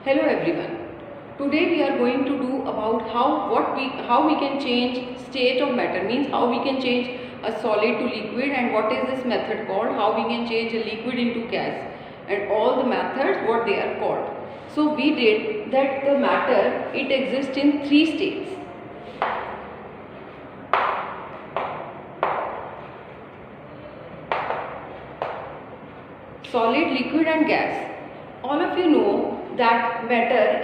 Hello everyone. Today we are going to do about how we can change state of matter, means how we can change a solid to liquid, and what is this method called, how we can change a liquid into gas, and all the methods what they are called. So we did that the matter, it exists in three states. Solid, liquid and gas. All of you know that matter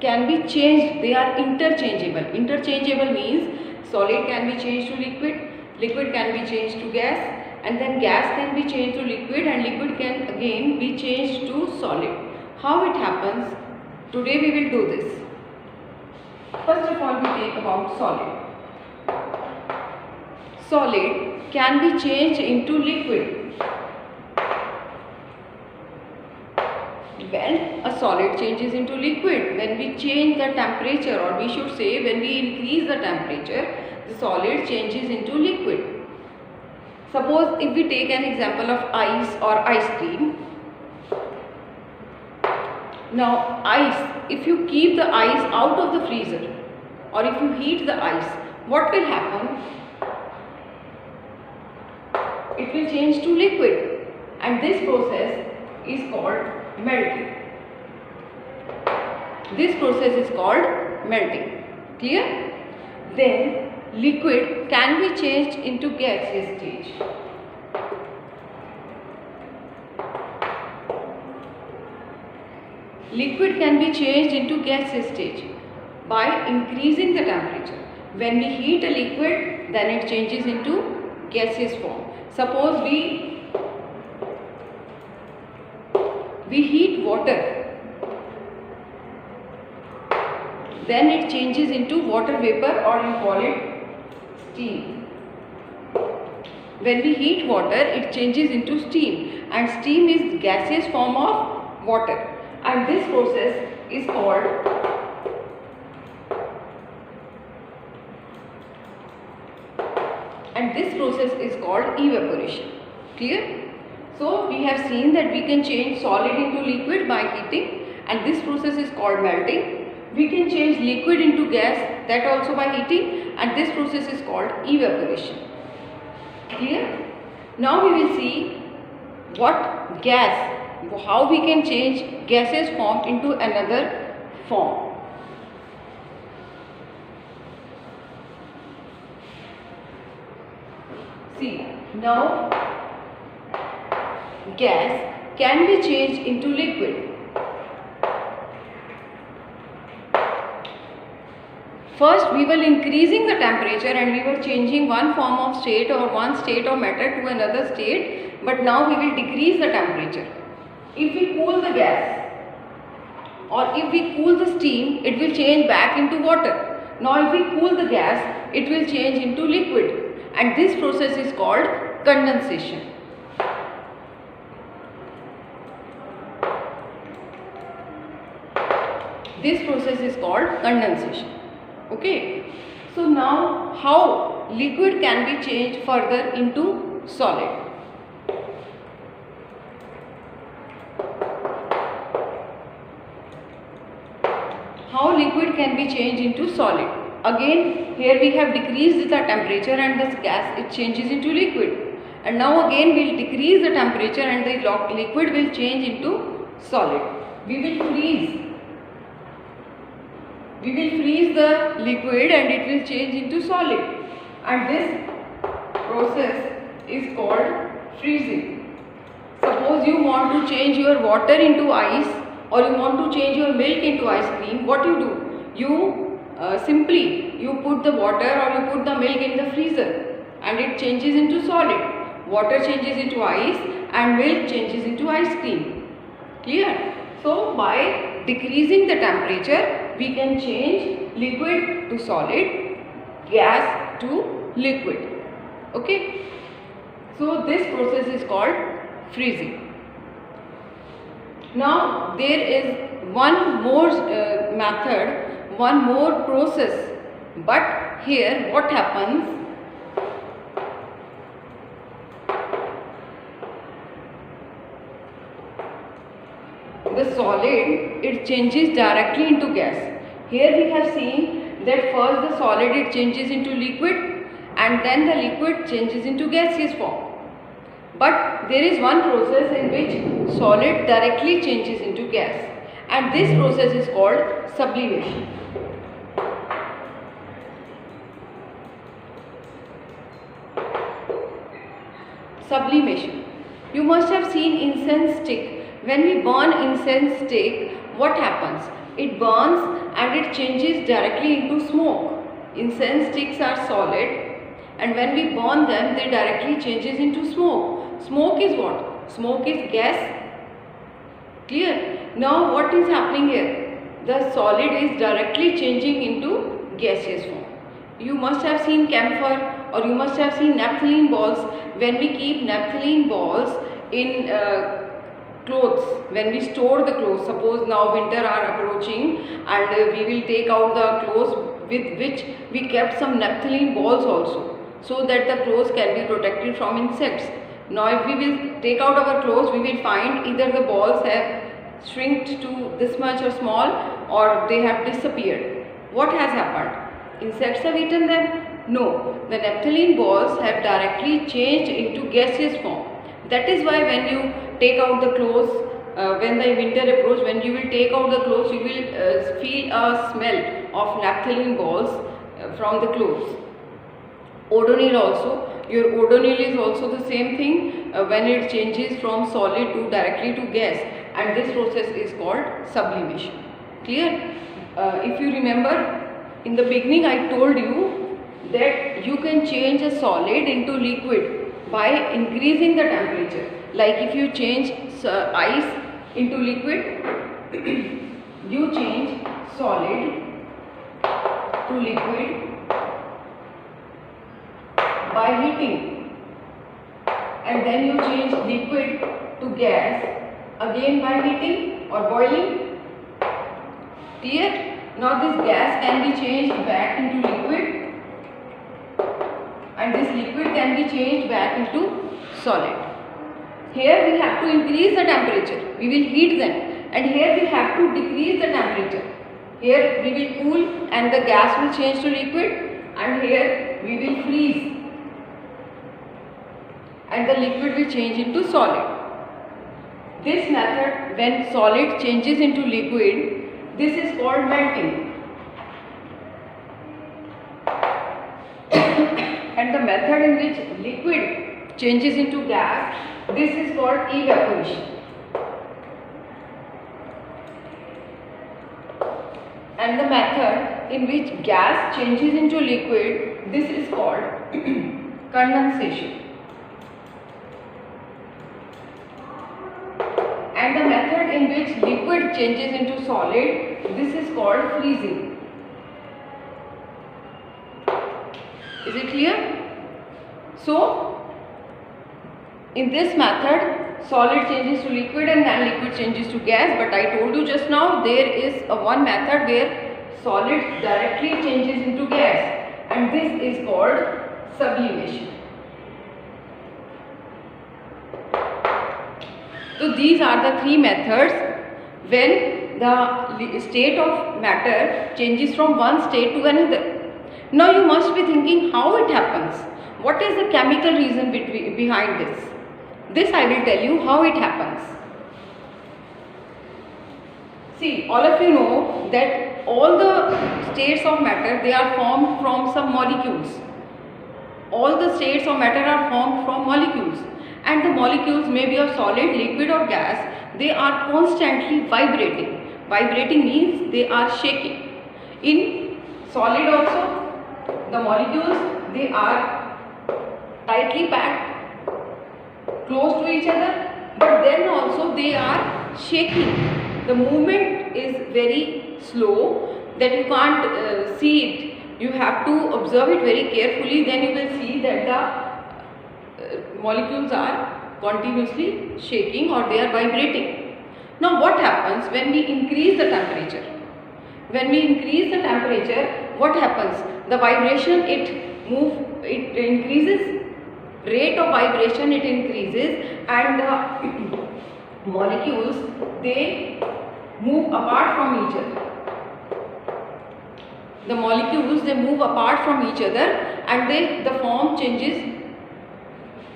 can be changed, they are interchangeable. Interchangeable means solid can be changed to liquid, liquid can be changed to gas, and then gas can be changed to liquid, and liquid can again be changed to solid. How it happens? Today we will do this. First of all, we take about solid. Solid can be changed into liquid. When a solid changes into liquid, when we change the temperature, or we should say when we increase the temperature, the solid changes into liquid. Suppose if we take an example of ice or ice cream. Now ice, if you keep the ice out of the freezer or if you heat the ice, what will happen? It will change to liquid, and this process is called melting. This process is called melting. Clear? Then liquid can be changed into gaseous stage. Liquid can be changed into gaseous stage by increasing the temperature. When we heat a liquid, then it changes into gaseous form. Suppose we heat water, then it changes into water vapor, or you call it steam. When we heat water, it changes into steam, and steam is gaseous form of water, and this process is called evaporation. Clear? So we have seen that we can change solid into liquid by heating, and this process is called melting. We can change liquid into gas, that also by heating, and this process is called evaporation. Clear? Now we will see what gas, how we can change gaseous form into another form. See, now gas can be changed into liquid. First we were increasing the temperature and we were changing one form of state or one state of matter to another state, but now we will decrease the temperature. If we cool the gas or if we cool the steam, it will change back into water. Now if we cool the gas, it will change into liquid, and this process is called condensation. This process is called condensation. Okay. So now how liquid can be changed further into solid? How liquid can be changed into solid? Again, here we have decreased the temperature and this gas, it changes into liquid. And now again we will decrease the temperature and the liquid will change into solid. We will freeze the liquid and it will change into solid, and this process is called freezing. Suppose you want to change your water into ice, or you want to change your milk into ice cream. What you do? You simply put the water or you put the milk in the freezer and it changes into solid. Water changes into ice and milk changes into ice cream. Clear? So by decreasing the temperature, we can change liquid to solid, gas to liquid. Okay. So this process is called freezing. Now there is one more method, one more process, but here what happens? the solid, it changes directly into gas. Here we have seen that first the solid it changes into liquid and then the liquid changes into gaseous form. But there is one process in which solid directly changes into gas, and this process is called sublimation. Sublimation. You must have seen incense stick. When we burn incense stick, what happens? It burns and it changes directly into smoke. Incense sticks are solid, and when we burn them, they directly changes into smoke. Smoke is what? Smoke is gas. Clear? Now what is happening here? The solid is directly changing into gaseous form. You must have seen camphor, or you must have seen naphthalene balls. When we keep naphthalene balls in clothes, when we store the clothes, suppose now winter are approaching and we will take out the clothes with which we kept some naphthalene balls also, so that the clothes can be protected from insects. Now if we will take out our clothes, we will find either the balls have shrinked to this much or small, or they have disappeared. What has happened? Insects have eaten them? No, the naphthalene balls have directly changed into gaseous form. That is why when you take out the clothes, when the winter approaches, when you will take out the clothes, you will feel a smell of naphthalene balls from the clothes. Odonil also, your odonil is also the same thing when it changes from solid to directly to gas, and this process is called sublimation. Clear? If you remember, in the beginning I told you that you can change a solid into liquid by increasing the temperature. Like if you change ice into liquid, you change solid to liquid by heating, and then you change liquid to gas again by heating or boiling. Clear? Now this gas can be changed back into liquid, and this liquid can be changed back into solid. Here we have to increase the temperature, we will heat them, and here we have to decrease the temperature. Here we will cool and the gas will change to liquid, and here we will freeze and the liquid will change into solid. This method, when solid changes into liquid, this is called melting. And the method in which liquid changes into gas, this is called evaporation. And the method in which gas changes into liquid, this is called condensation. And the method in which liquid changes into solid, this is called freezing. Is it clear? So, in this method, solid changes to liquid and then liquid changes to gas. But I told you just now, there is one method where solid directly changes into gas, and this is called sublimation. So these are the three methods when the state of matter changes from one state to another. Now you must be thinking how it happens. What is the chemical reason behind this? This I will tell you how it happens. See, all of you know that all the states of matter, they are formed from some molecules. All the states of matter are formed from molecules. And the molecules may be of solid, liquid or gas, they are constantly vibrating. Vibrating means they are shaking. In solid also, the molecules, they are tightly packed, close to each other, but then also they are shaking. The movement is very slow, that you can't see it. You have to observe it very carefully, then you will see that the molecules are continuously shaking or they are vibrating. Now what happens when we increase the temperature? When we increase the temperature, what happens? The vibration, it increases, rate of vibration it increases, and the molecules, they move apart from each other. The molecules, they move apart from each other, and the form changes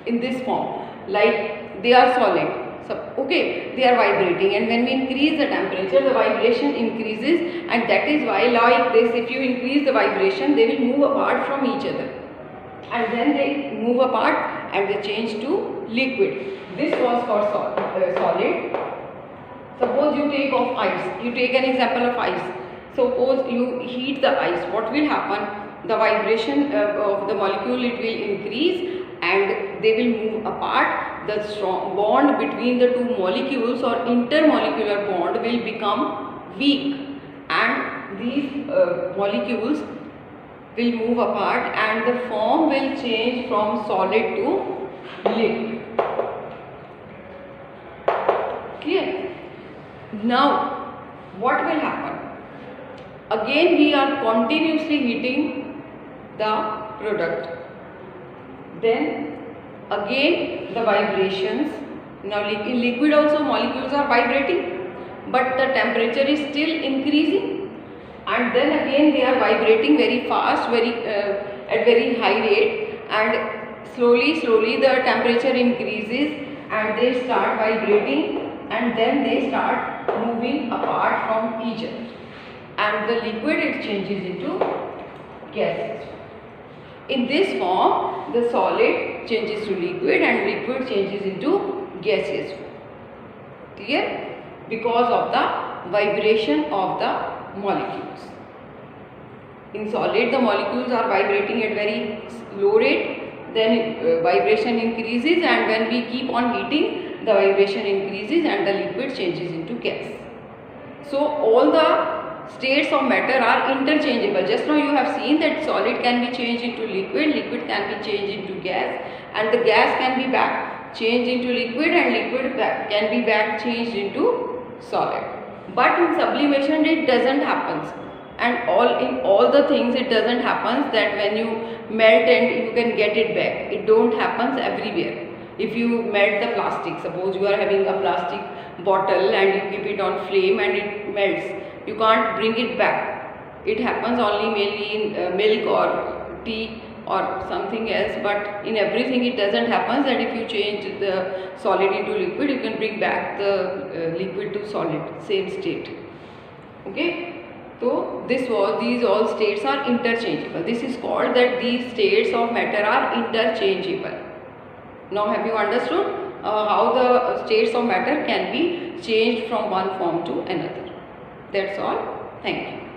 in this form, like they are solid. So, okay, they are vibrating, and when we increase the temperature, the vibration increases, and that is why, like this, if you increase the vibration, they will move apart from each other, and then they move apart and they change to liquid. This was for solid. Suppose you take of ice. You take an example of ice. Suppose you heat the ice. What will happen? The vibration of the molecule, it will increase and they will move apart. The strong bond between the two molecules or intermolecular bond will become weak, and these molecules will move apart and the form will change from solid to liquid. Clear? Now, what will happen? Again, we are continuously heating the product. Then, again, the vibrations. Now, in liquid also, molecules are vibrating, but the temperature is still increasing. And then again, they are vibrating very fast, at very high rate, and slowly the temperature increases, and they start vibrating. And then they start moving apart from each other, and the liquid, it changes into gases. In this form, the solid changes to liquid and liquid changes into gaseous form. Clear? Because of the vibration of the molecules. In solid, the molecules are vibrating at very low rate, then vibration increases, and when we keep on heating, the vibration increases and the liquid changes into gas. So all the states of matter are interchangeable. Just now you have seen that solid can be changed into liquid, liquid can be changed into gas, and the gas can be back changed into liquid, and liquid can be back changed into solid. But in sublimation it doesn't happen, and in all the things it doesn't happen that when you melt and you can get it back. It don't happen everywhere. If you melt the plastic, suppose you are having a plastic bottle and you keep it on flame and it melts, you can't bring it back. It happens only mainly in milk or tea or something else, but in everything it doesn't happen that if you change the solid into liquid, you can bring back the liquid to solid, same state. Okay, so these all states are interchangeable. This is called that these states of matter are interchangeable. Now have you understood how the states of matter can be changed from one form to another? That's all. Thank you.